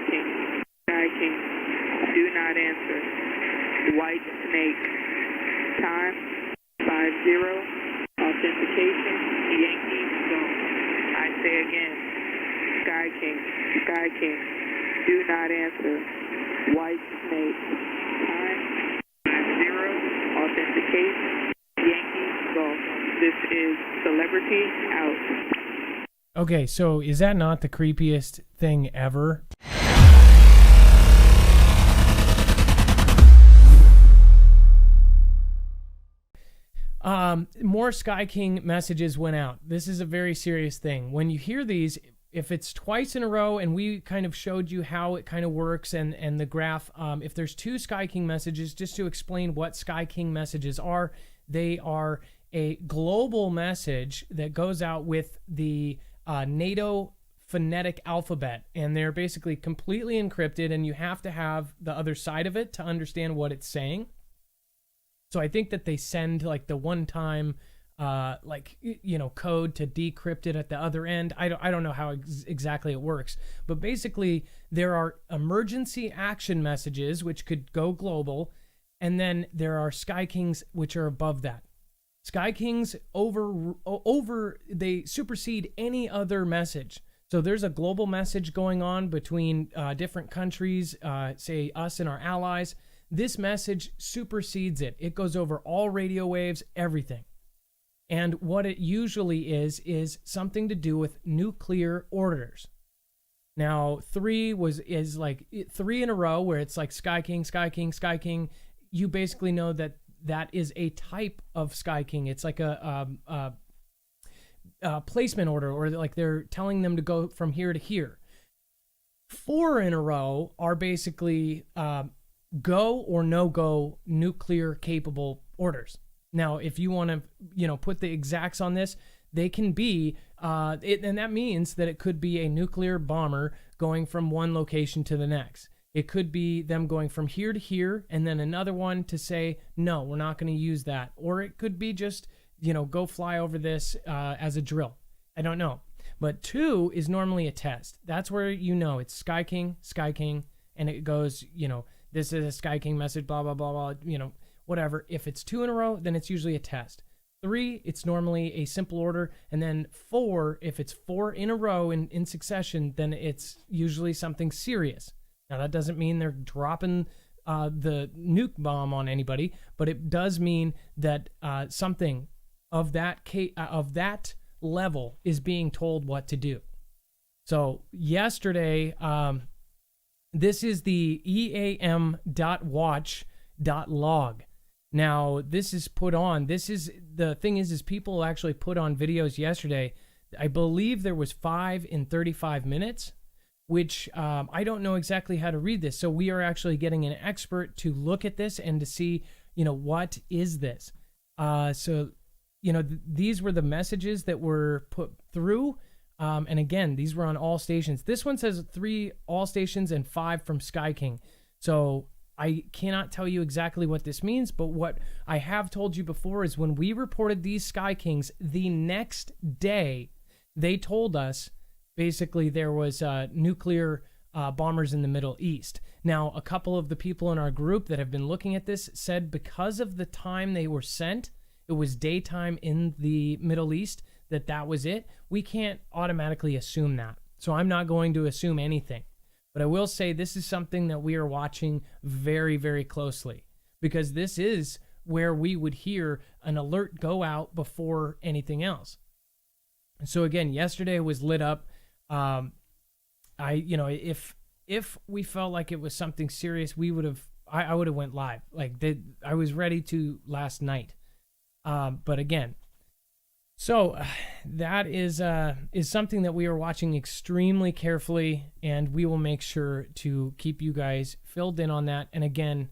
King, Sky King, do not answer. White snake, time, 50, authentication, Yankee, go. I say again, Sky King, do not answer. White snake, time, 50, authentication, Yankee, go. This is Celebrity out. Okay, so is that not the creepiest thing ever? More Sky King messages went out. This is a very serious thing. When you hear these, if it's twice in a row, and we kind of showed you how it kind of works and the graph, if there's two Sky King messages, just to explain what Sky King messages are, they are a global message that goes out with the NATO phonetic alphabet, and they're basically completely encrypted, and you have to have the other side of it to understand what it's saying. So I think that they send like the one-time code to decrypt it at the other end. I don't know how exactly it works, but basically there are emergency action messages which could go global, and then there are Sky Kings which are above that. Sky Kings they supersede any other message. So there's a global message going on between different countries, say us and our allies. This message supersedes it. It goes over all radio waves, everything. And what it usually is something to do with nuclear orders. Now, three is like 3 in a row where it's like Sky King, Sky King, Sky King. You basically know that is a type of Sky King. It's like a placement order, or like they're telling them to go from here to here. 4 in a row are basically go or no-go nuclear capable orders. Now, if you want to, put the exacts on this, they can be, and that means that it could be a nuclear bomber going from one location to the next. It could be them going from here to here, and then another one to say, no, we're not going to use that. Or it could be just, go fly over this as a drill. I don't know. But 2 is normally a test. That's where it's Sky King, and it goes, this is a Sky King message, blah, blah, blah, blah, whatever. If it's 2 in a row, then it's usually a test. 3, it's normally a simple order. And then 4, if it's 4 in a row in succession, then it's usually something serious. Now, that doesn't mean they're dropping the nuke bomb on anybody, but it does mean that something of that level is being told what to do. So yesterday, this is the eam.watch.log. Now, this is put on. The thing is people actually put on videos yesterday. I believe there was 5 in 35 minutes. Which I don't know exactly how to read this. So we are actually getting an expert to look at this and to see, what is this? These were the messages that were put through. And again, these were on all stations. This one says 3 all stations and 5 from Sky King. So I cannot tell you exactly what this means, but what I have told you before is when we reported these Sky Kings, the next day, they told us basically there was nuclear bombers in the Middle East. Now, a couple of the people in our group that have been looking at this said because of the time they were sent, it was daytime in the Middle East, that was it. We can't automatically assume that. So I'm not going to assume anything. But I will say this is something that we are watching very, very closely, because this is where we would hear an alert go out before anything else. So again, yesterday was lit up. If we felt like it was something serious, I would have went live. I was ready to last night. But again, so that is something that we are watching extremely carefully, and we will make sure to keep you guys filled in on that. And again,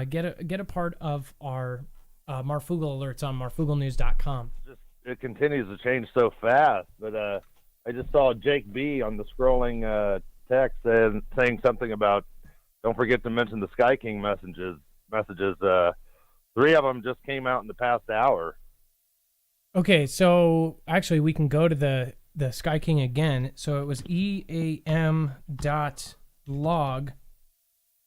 get a part of our Marfoogle alerts on marfooglenews.com. It continues to change so fast, but I just saw Jake B on the scrolling text saying something about don't forget to mention the Sky King messages. 3 of them just came out in the past hour. Okay, so actually we can go to the Sky King again. So it was eam.watch. log.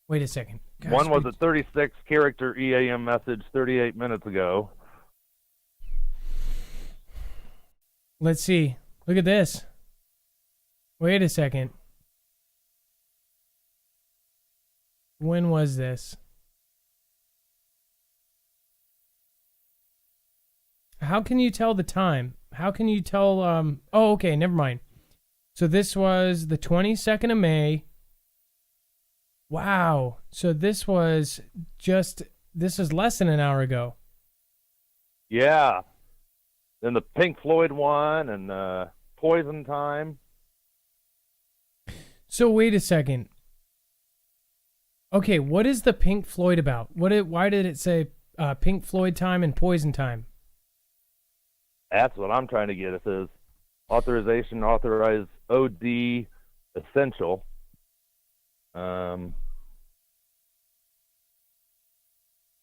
Wait a second. Gosh, One was a 36-character EAM message 38 minutes ago. Let's see. Look at this. Wait a second. When was this? How can you tell the time? How can you tell? Oh, okay, never mind. So this was the 22nd of May. Wow. So this was less than an hour ago. Yeah. Then the Pink Floyd one and Poison Time. So wait a second. Okay, what is the Pink Floyd about? Why did it say Pink Floyd time and Poison time? That's what I'm trying to get. It says authorization authorized OD essential. I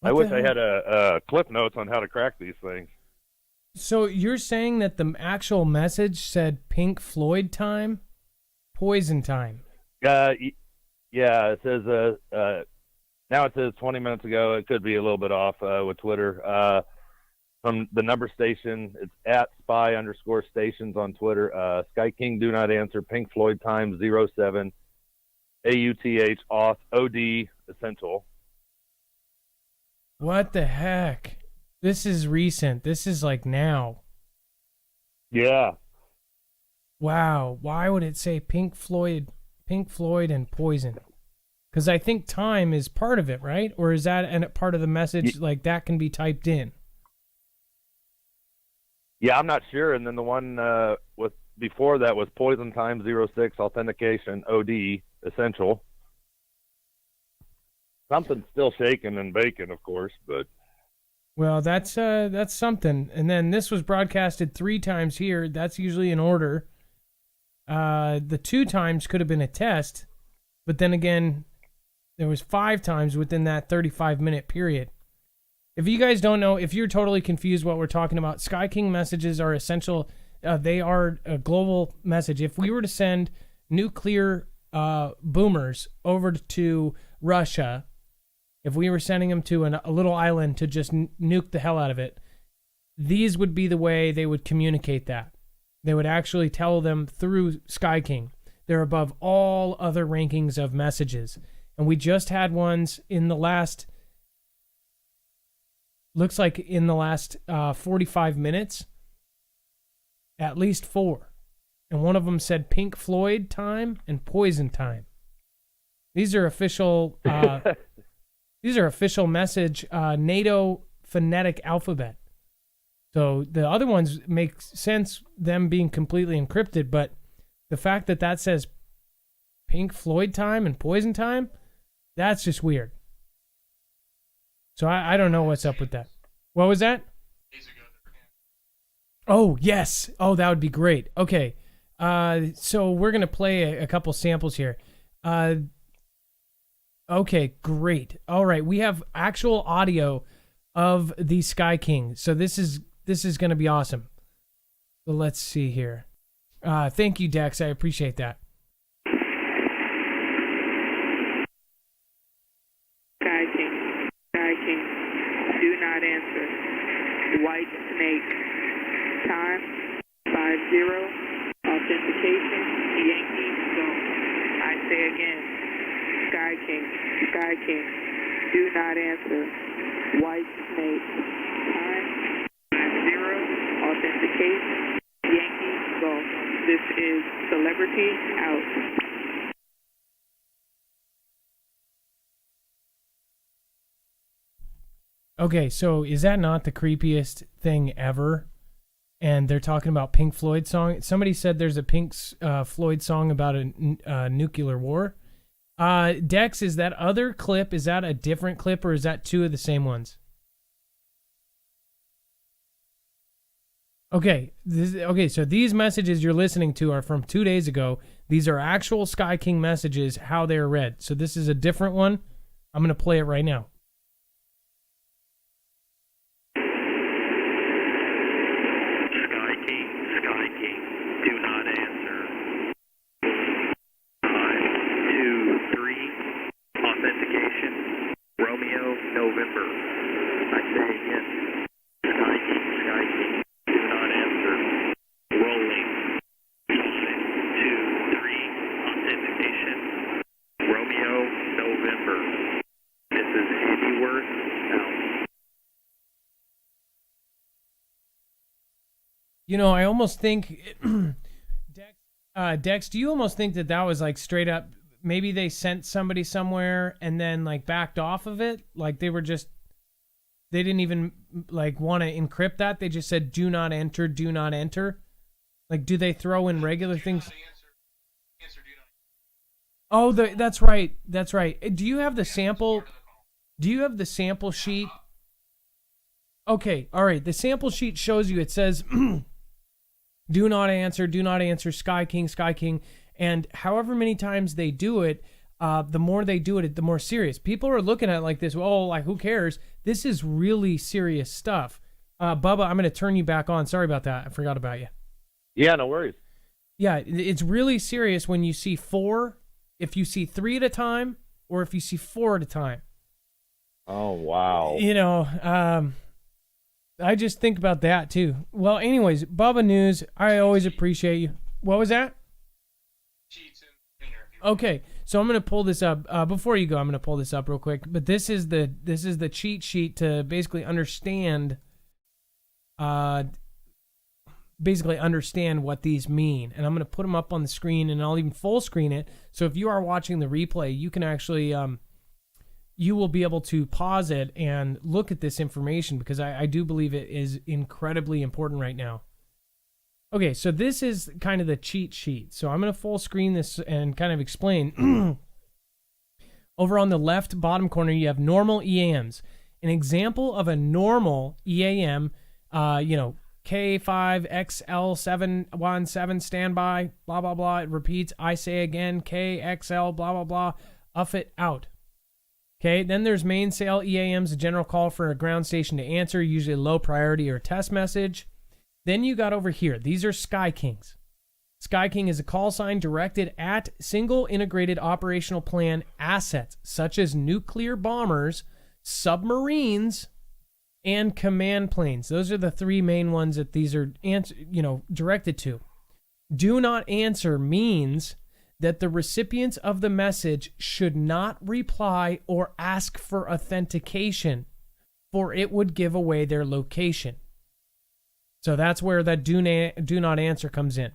wish I had a clip notes on how to crack these things. So you're saying that the actual message said Pink Floyd time, Poison time? Yeah, it says now it says 20 minutes ago. It could be a little bit off with Twitter. From the number station, it's at spy_stations on Twitter. Sky King do not answer. Pink Floyd time 07 AUTH auth OD essential. What the heck? This is recent. This is like now. Yeah. Wow. Why would it say Pink Floyd and Poison? Because I think time is part of it, right? Or is that part of the message? Like that can be typed in. Yeah, I'm not sure. And then the one with before that was Poison Time 06 authentication OD essential. Something's still shaking and baking, of course, but well, that's something. And then this was broadcasted 3 times here. That's usually in order. The 2 times could have been a test, but then again, there was 5 times within that 35-minute period. If you guys don't know, if you're totally confused what we're talking about, Sky King messages are essential. They are a global message. If we were to send nuclear boomers over to Russia, if we were sending them to a little island to just nuke the hell out of it, these would be the way they would communicate that. They would actually tell them through Sky King. They're above all other rankings of messages. And we just had ones in the last... Looks like in the last 45 minutes, at least 4. And one of them said Pink Floyd time and Poison time. These are official message NATO phonetic alphabet. So the other ones make sense, them being completely encrypted, but the fact that that says Pink Floyd time and Poison time, that's just weird. So I don't know what's up with that. What was that? Oh, yes. Oh, that would be great. Okay. So we're going to play a couple samples here. Okay, great. All right. We have actual audio of the Sky King. So this is going to be awesome. So let's see here. Thank you, Dex. I appreciate that. Sky King, do not answer. White Snake, time 50, authentication, Yankee Zone. I say again, Sky King, do not answer. White Snake, time 50, authentication, Yankee Zone. This is Celebrity out. Okay, so is that not the creepiest thing ever? And they're talking about Pink Floyd song. Somebody said there's a Pink Floyd song about a nuclear war. Dex, is that other clip, is that a different clip or is that 2 of the same ones? Okay, so these messages you're listening to are from 2 days ago. These are actual Sky King messages, how they're read. So this is a different one. I'm going to play it right now. Sky King, do not answer. 5, 2, Station, Romeo, November. This is Andyworth, South. You know, I almost think, Dex, do you almost think that was like straight up, maybe they sent somebody somewhere and then like backed off of it? Like they didn't even like want to encrypt that. They just said, do not enter, do not enter. Like, do they throw in regular things? Oh, that's right. That's right. Do you have the sample? Do you have the sample sheet? Okay. All right. The sample sheet shows you, it says, do not answer, Sky King, Sky King. And however many times they do it, the more they do it, the more serious. People are looking at it like this. Oh, like, who cares? This is really serious stuff. Bubba, I'm going to turn you back on. Sorry about that. I forgot about you. Yeah, no worries. Yeah, it's really serious when you see 4, if you see 3 at a time, or if you see 4 at a time. Oh, wow. You know, I just think about that too. Well, anyways, Bubba News, I always appreciate you. What was that? Okay, so I'm gonna pull this up. Before you go, I'm gonna pull this up real quick. But this is the cheat sheet to basically understand what these mean. And I'm gonna put them up on the screen, and I'll even full screen it. So if you are watching the replay, you can actually you will be able to pause it and look at this information, because I do believe it is incredibly important right now. Okay, so this is kind of the cheat sheet. So I'm going to full screen this and kind of explain. Over on the left bottom corner, you have normal EAMs. An example of a normal EAM, K5XL717 standby, blah, blah, blah. It repeats, I say again, KXL, blah, blah, blah, uff it out. Okay, then there's mainsail EAMs, a general call for a ground station to answer, usually a low priority or a test message. Then you got over here. These are Sky Kings. Sky King is a call sign directed at single integrated operational plan assets, such as nuclear bombers, submarines, and command planes. Those are the 3 main ones that these are directed to. Do not answer means that the recipients of the message should not reply or ask for authentication, for it would give away their location. So that's where that do not answer comes in.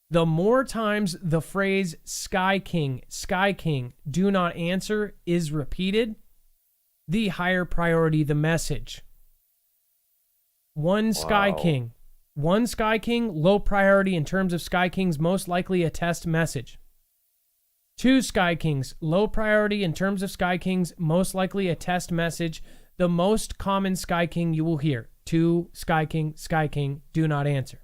The more times the phrase Sky King, do not answer is repeated, the higher priority the message. One Sky King, low priority in terms of Sky Kings, most likely a test message. 2 Sky Kings, low priority in terms of Sky Kings, most likely a test message. The most common Sky King you will hear. 2 Sky King, do not answer.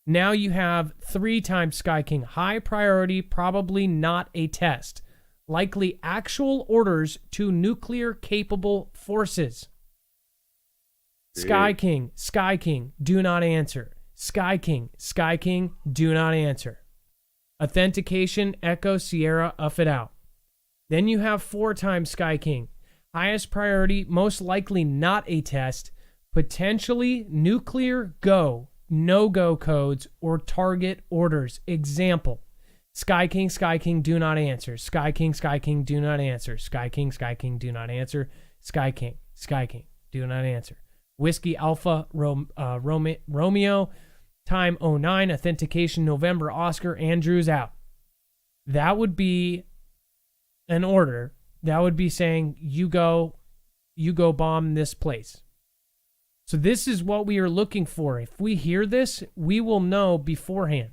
Now you have 3 times Sky King, high priority, probably not a test. Likely actual orders to nuclear capable forces. Sky King, do not answer. Sky King, do not answer. Authentication, Echo, Sierra, uff it out. Then you have 4 times Sky King. Highest priority, most likely not a test, potentially nuclear go, no-go codes, or target orders. Example, Sky King, do not answer. Sky King, do not answer. Sky King, do not answer. Sky King, do not answer. Whiskey Alpha, Romeo, time 09, authentication November, Oscar, Andrews out. That would be an order. That would be saying, you go bomb this place. So this is what we are looking for. If we hear this, we will know beforehand.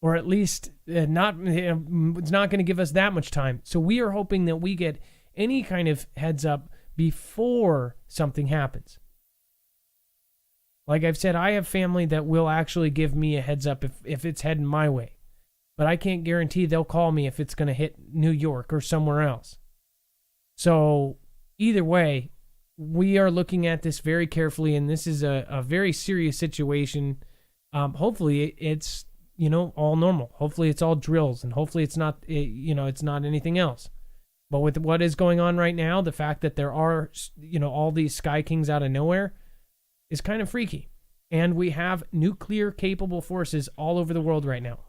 Or at least it's not going to give us that much time. So we are hoping that we get any kind of heads up before something happens. Like I've said, I have family that will actually give me a heads up if it's heading my way. But I can't guarantee they'll call me if it's going to hit New York or somewhere else. So either way, we are looking at this very carefully, and this is a very serious situation. Hopefully it's, all normal. Hopefully it's all drills, and hopefully it's not, it's not anything else. But with what is going on right now, the fact that there are, all these Sky Kings out of nowhere is kind of freaky. And we have nuclear capable forces all over the world right now.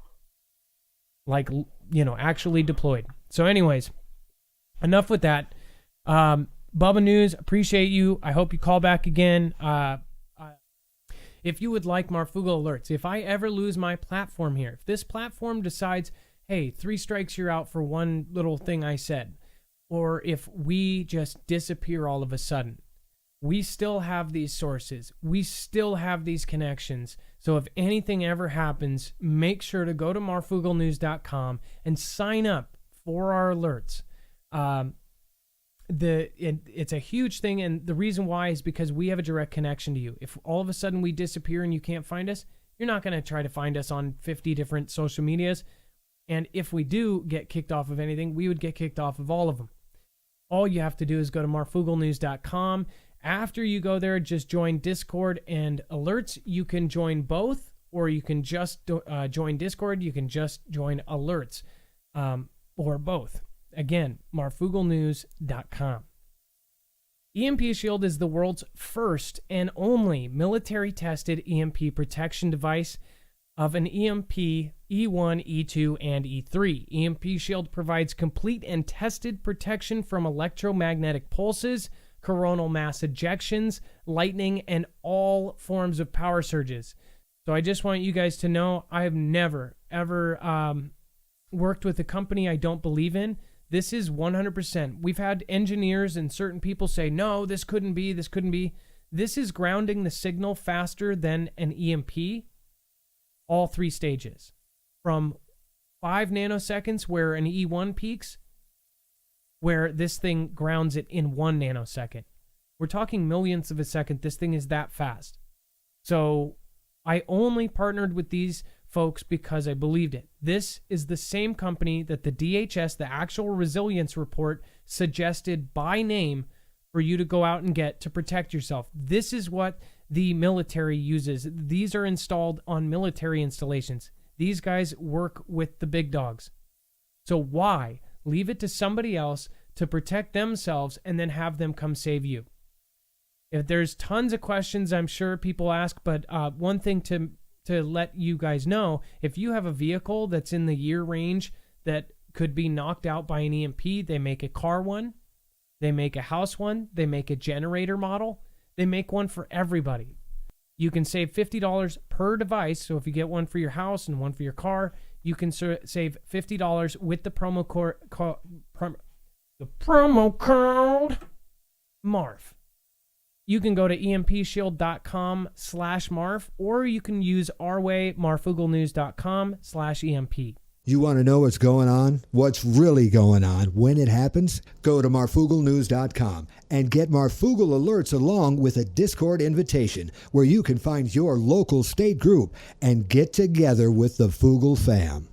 like, actually deployed. So anyways, enough with that. Bubba News, appreciate you. I hope you call back again. If you would like Marfoogle alerts, if I ever lose my platform here, if this platform decides, hey, 3 strikes, you're out for one little thing I said, or if we just disappear all of a sudden, we still have these sources. We still have these connections. So if anything ever happens, make sure to go to marfooglenews.com and sign up for our alerts. It's a huge thing, and the reason why is because we have a direct connection to you. If all of a sudden we disappear and you can't find us, you're not going to try to find us on 50 different social medias. And if we do get kicked off of anything, we would get kicked off of all of them. All you have to do is go to marfooglenews.com. After you go there, just join Discord and alerts. You can join both, or you can just join Discord. You can just join alerts, or both. Again, marfooglenews.com. EMP Shield is the world's first and only military-tested EMP protection device of an EMP E1, E2, and E3. EMP Shield provides complete and tested protection from electromagnetic pulses, coronal mass ejections, lightning, and all forms of power surges. So I just want you guys to know I have never, ever worked with a company I don't believe in. This is 100%. We've had engineers and certain people say, no, this couldn't be, this couldn't be. This is grounding the signal faster than an EMP, all 3 stages. From 5 nanoseconds where an E1 peaks, where this thing grounds it in 1 nanosecond. We're talking millionths of a second. This thing is that fast. So I only partnered with these folks because I believed it. This is the same company that the DHS, the actual resilience report, suggested by name for you to go out and get to protect yourself. This is what the military uses. These are installed on military installations. These guys work with the big dogs. So why leave it to somebody else to protect themselves and then have them come save you? If there's tons of questions I'm sure people ask, but one thing to let you guys know, if you have a vehicle that's in the year range that could be knocked out by an EMP, they make a car one, they make a house one, they make a generator model, they make one for everybody. You can save $50 per device. So if you get one for your house and one for your car, you can save $50 with the promo code MARF. You can go to empshield.com/MARF, or you can use our way, marfooglenews.com/EMP. You want to know what's going on? What's really going on when it happens? Go to marfooglenews.com and get Marfoogle alerts along with a Discord invitation where you can find your local state group and get together with the Foogle Fam.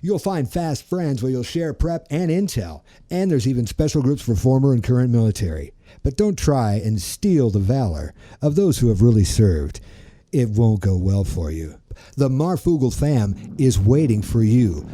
You'll find fast friends where you'll share prep and intel, and there's even special groups for former and current military. But don't try and steal the valor of those who have really served. It won't go well for you. The Marfoogle Fam is waiting for you.